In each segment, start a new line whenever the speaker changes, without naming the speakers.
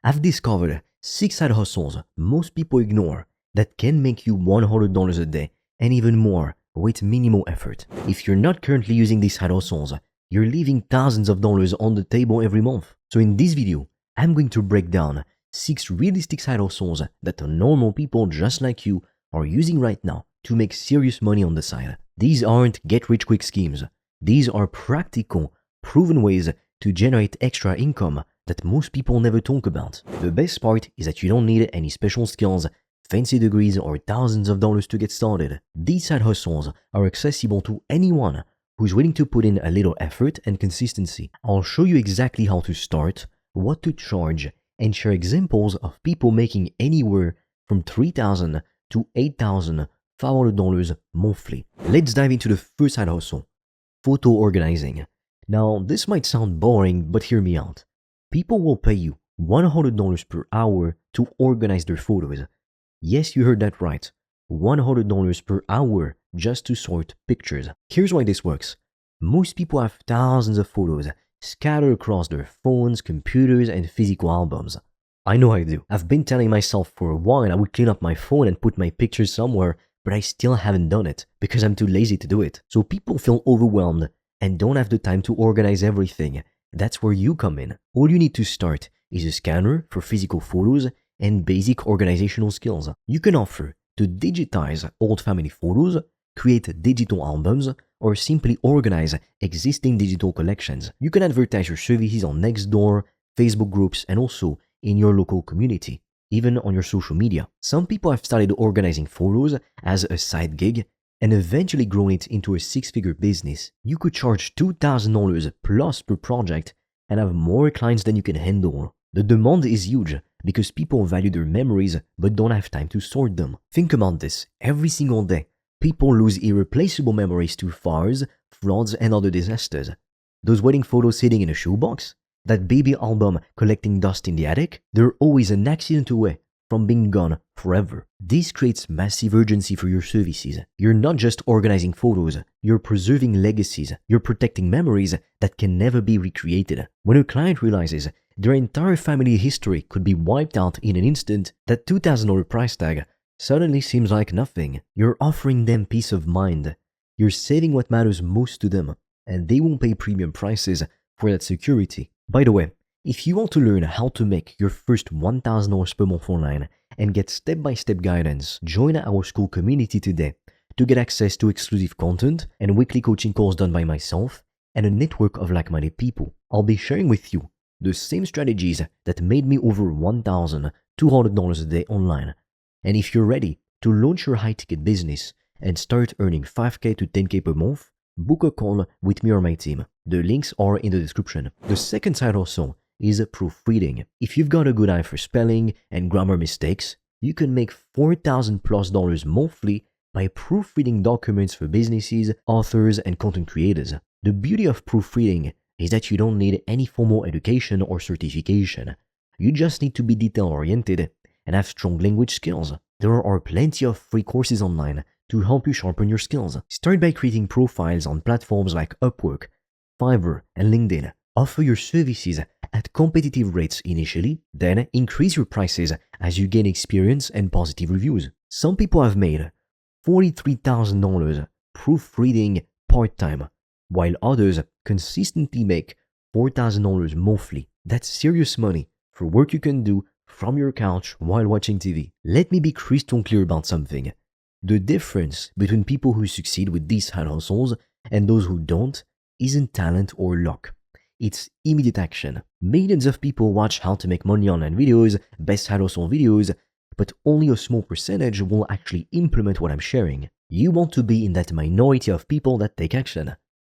I've discovered 6 side hustles most people ignore that can make you $100 a day and even more with minimal effort. If you're not currently using these side hustles, you're leaving thousands of dollars on the table every month. So in this video, I'm going to break down 6 realistic side hustles that normal people just like you are using right now to make serious money on the side. These aren't get-rich-quick schemes. These are practical, proven ways to generate extra income that most people never talk about. The best part is that you don't need any special skills, fancy degrees, or thousands of dollars to get started. These side hustles are accessible to anyone who's willing to put in a little effort and consistency. I'll show you exactly how to start, what to charge, and share examples of people making anywhere from $3,000 to $8,500 monthly. Let's dive into the first side hustle, photo organizing. Now, this might sound boring, but hear me out. People will pay you $100 per hour to organize their photos. Yes, you heard that right. $100 per hour just to sort pictures. Here's why this works. Most people have thousands of photos scattered across their phones, computers, and physical albums. I know I do. I've been telling myself for a while I would clean up my phone and put my pictures somewhere, but I still haven't done it because I'm too lazy to do it. So people feel overwhelmed and don't have the time to organize everything. That's where you come in. All you need to start is a scanner for physical photos and basic organizational skills. You can offer to digitize old family photos, create digital albums, or simply organize existing digital collections. You can advertise your services on Nextdoor, Facebook groups, and also in your local community, even on your social media. Some people have started organizing photos as a side gig and eventually grown it into a 6-figure business. You could charge $2,000 plus per project and have more clients than you can handle. The demand is huge because people value their memories but don't have time to sort them. Think about this. Every single day, people lose irreplaceable memories to fires, floods, and other disasters. Those wedding photos sitting in a shoebox, that baby album collecting dust in the attic, they're always an accident away from being gone forever. This creates massive urgency for your services. You're not just organizing photos, you're preserving legacies, you're protecting memories that can never be recreated. When a client realizes their entire family history could be wiped out in an instant, that $2,000 price tag suddenly seems like nothing. You're offering them peace of mind. You're saving what matters most to them, and they won't pay premium prices for that security. By the way, if you want to learn how to make your first $1,000 per month online and get step-by-step guidance, join our school community today to get access to exclusive content and weekly coaching calls done by myself and a network of like-minded people. I'll be sharing with you the same strategies that made me over $1,200 a day online. And if you're ready to launch your high-ticket business and start earning $5K to $10K per month, book a call with me or my team. The links are in the description. The second side hustle is proofreading. If you've got a good eye for spelling and grammar mistakes, you can make $4,000 plus monthly by proofreading documents for businesses, authors, and content creators. The beauty of proofreading is that you don't need any formal education or certification. You just need to be detail-oriented and have strong language skills. There are plenty of free courses online to help you sharpen your skills. Start by creating profiles on platforms like Upwork, Fiverr, and LinkedIn. Offer your services at competitive rates initially, then increase your prices as you gain experience and positive reviews. Some people have made $43,000 proofreading part-time, while others consistently make $4,000 monthly. That's serious money for work you can do from your couch while watching TV. Let me be crystal clear about something. The difference between people who succeed with these side hustles and those who don't isn't talent or luck. It's immediate action. Millions of people watch how to make money online videos, best side hustle videos, but only a small percentage will actually implement what I'm sharing. You want to be in that minority of people that take action.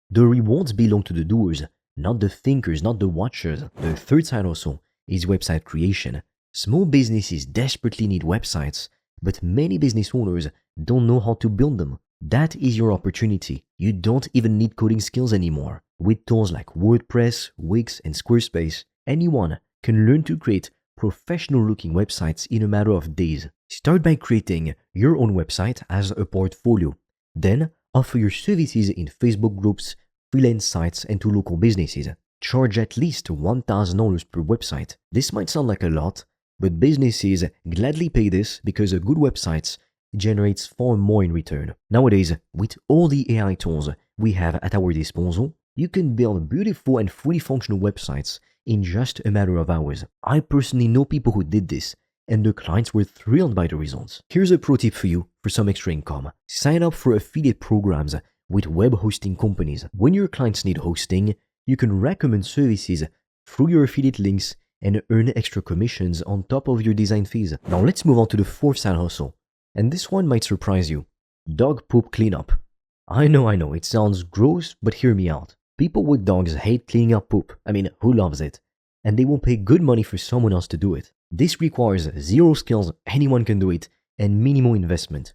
The rewards belong to the doers, not the thinkers, not the watchers. The third side hustle is website creation. Small businesses desperately need websites, but many business owners don't know how to build them. That is your opportunity. You don't even need coding skills anymore. With tools like WordPress, Wix, and Squarespace, anyone can learn to create professional-looking websites in a matter of days. Start by creating your own website as a portfolio. Then offer your services in Facebook groups, freelance sites, and to local businesses. Charge at least $1,000 per website. This might sound like a lot, but businesses gladly pay this because a good website generates far more in return. Nowadays, with all the AI tools we have at our disposal, you can build beautiful and fully functional websites in just a matter of hours. I personally know people who did this, and the clients were thrilled by the results. Here's a pro tip for you for some extra income. Sign up for affiliate programs with web hosting companies. When your clients need hosting, you can recommend services through your affiliate links and earn extra commissions on top of your design fees. Now let's move on to the fourth side hustle. And this one might surprise you. Dog poop cleanup. I know, it sounds gross, but hear me out. People with dogs hate cleaning up poop. I mean, who loves it? And they will pay good money for someone else to do it. This requires zero skills, anyone can do it, and minimal investment.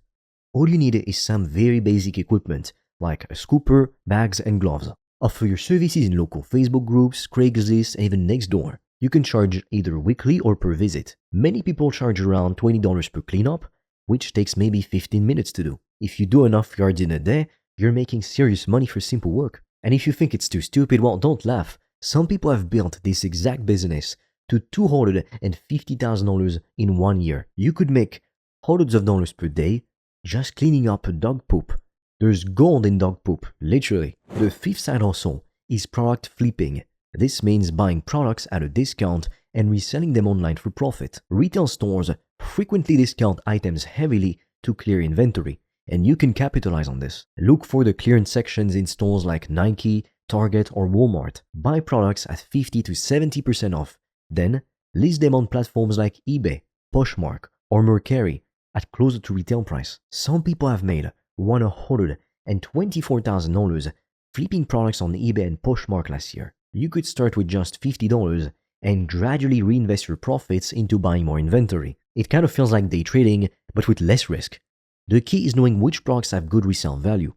All you need is some very basic equipment, like a scooper, bags, and gloves. Offer your services in local Facebook groups, Craigslist, and even Nextdoor. You can charge either weekly or per visit. Many people charge around $20 per cleanup, which takes maybe 15 minutes to do. If you do enough yards in a day, you're making serious money for simple work. And if you think it's too stupid, well, don't laugh. Some people have built this exact business to $250,000 in 1 year. You could make hundreds of dollars per day just cleaning up dog poop. There's gold in dog poop, literally. The fifth side hustle is product flipping. This means buying products at a discount and reselling them online for profit. Retail stores frequently discount items heavily to clear inventory, and you can capitalize on this. Look for the clearance sections in stores like Nike, Target, or Walmart. Buy products at 50 to 70% off. Then, list them on platforms like eBay, Poshmark, or Mercari at closer to retail price. Some people have made $124,000 flipping products on eBay and Poshmark last year. You could start with just $50 and gradually reinvest your profits into buying more inventory. It kind of feels like day trading, but with less risk. The key is knowing which products have good resale value.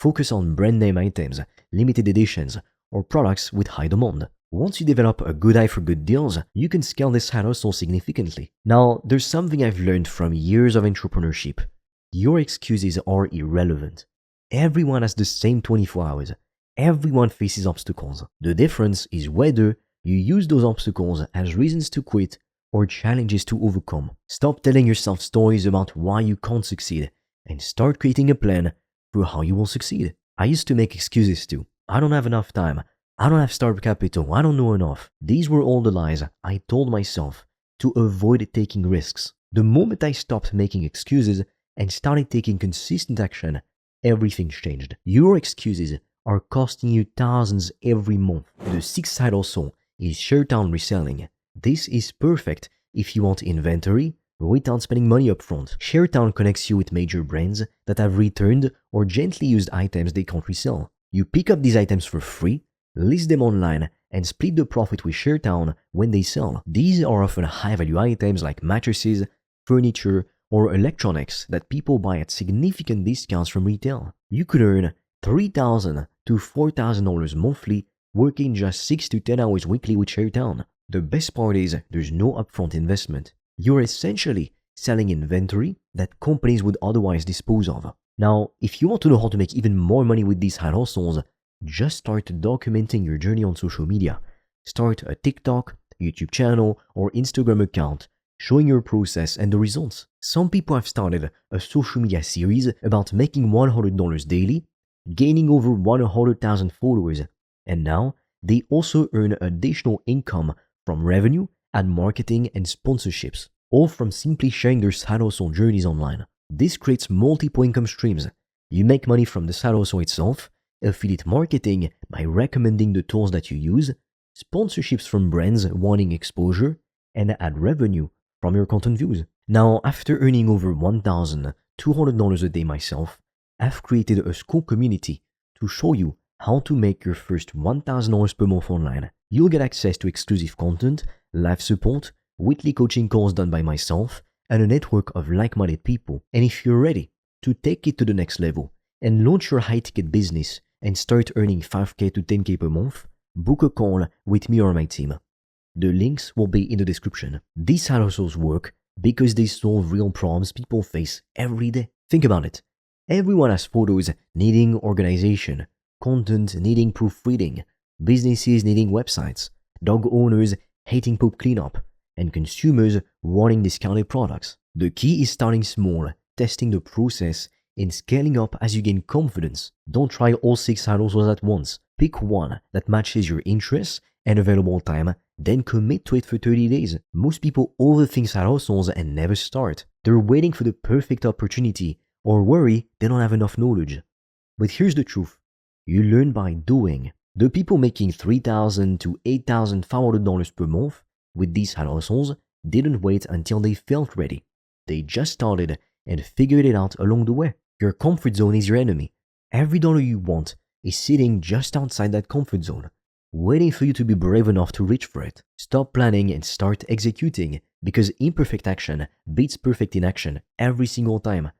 Focus on brand name items, limited editions, or products with high demand. Once you develop a good eye for good deals, you can scale this side hustle significantly. Now, there's something I've learned from years of entrepreneurship. Your excuses are irrelevant. Everyone has the same 24 hours. Everyone faces obstacles. The difference is whether you use those obstacles as reasons to quit or challenges to overcome. Stop telling yourself stories about why you can't succeed and start creating a plan for how you will succeed. I used to make excuses too. I don't have enough time. I don't have startup capital. I don't know enough. These were all the lies I told myself to avoid taking risks. The moment I stopped making excuses and started taking consistent action, everything changed. Your excuses are costing you thousands every month. The sixth side hustle is ShareTown reselling. This is perfect if you want inventory without spending money upfront. ShareTown connects you with major brands that have returned or gently used items they can't resell. You pick up these items for free, list them online, and split the profit with ShareTown when they sell. These are often high-value items like mattresses, furniture, or electronics that people buy at significant discounts from retail. You could earn $3,000 to $4,000 monthly working just 6 to 10 hours weekly with ShareTown. The best part is there's no upfront investment. You're essentially selling inventory that companies would otherwise dispose of. Now, if you want to know how to make even more money with these side hustles, just start documenting your journey on social media. Start a TikTok, YouTube channel, or Instagram account showing your process and the results. Some people have started a social media series about making $100 daily, gaining over 100,000 followers, and now they also earn additional income from revenue, ad marketing, and sponsorships, all from simply sharing their side hustle journeys online. This creates multiple income streams. You make money from the side hustle itself, affiliate marketing by recommending the tools that you use, sponsorships from brands wanting exposure, and ad revenue from your content views. Now, after earning over $1,200 a day myself, I've created a school community to show you how to make your first $1,000 per month online. You'll get access to exclusive content, live support, weekly coaching calls done by myself, and a network of like-minded people. And if you're ready to take it to the next level and launch your high-ticket business and start earning $5K to $10K per month, book a call with me or my team. The links will be in the description. These side hustles work because they solve real problems people face every day. Think about it. Everyone has photos needing organization, content needing proofreading, businesses needing websites, dog owners hating poop cleanup, and consumers wanting discounted products. The key is starting small, testing the process, and scaling up as you gain confidence. Don't try all 6 side hustles at once. Pick one that matches your interests and available time, then commit to it for 30 days. Most people overthink side hustles and never start. They're waiting for the perfect opportunity or worry they don't have enough knowledge. But here's the truth. You learn by doing. The people making $3,000 to $8,500 per month with these side hustles didn't wait until they felt ready. They just started and figured it out along the way. Your comfort zone is your enemy. Every dollar you want is sitting just outside that comfort zone, waiting for you to be brave enough to reach for it. Stop planning and start executing, because imperfect action beats perfect inaction every single time.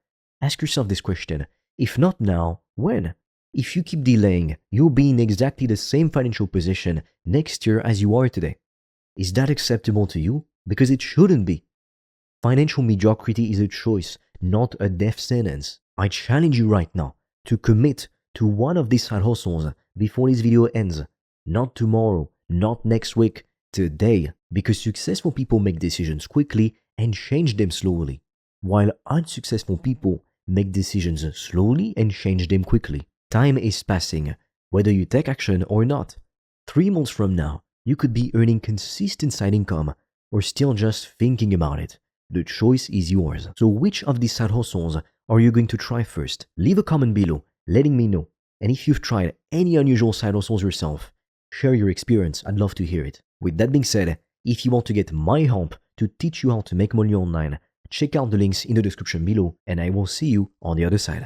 Ask yourself this question: if not now, when? If you keep delaying, you'll be in exactly the same financial position next year as you are today. Is that acceptable to you? Because it shouldn't be. Financial mediocrity is a choice, not a death sentence. I challenge you right now to commit to one of these side hustles before this video ends. Not tomorrow, not next week, today. Because successful people make decisions quickly and change them slowly, while unsuccessful people make decisions slowly and change them quickly. Time is passing, whether you take action or not. 3 months from now, you could be earning consistent side income or still just thinking about it. The choice is yours. So which of these side hustles are you going to try first? Leave a comment below, letting me know. And if you've tried any unusual side hustles yourself, share your experience. I'd love to hear it. With that being said, if you want to get my help to teach you how to make money online, check out the links in the description below, and I will see you on the other side.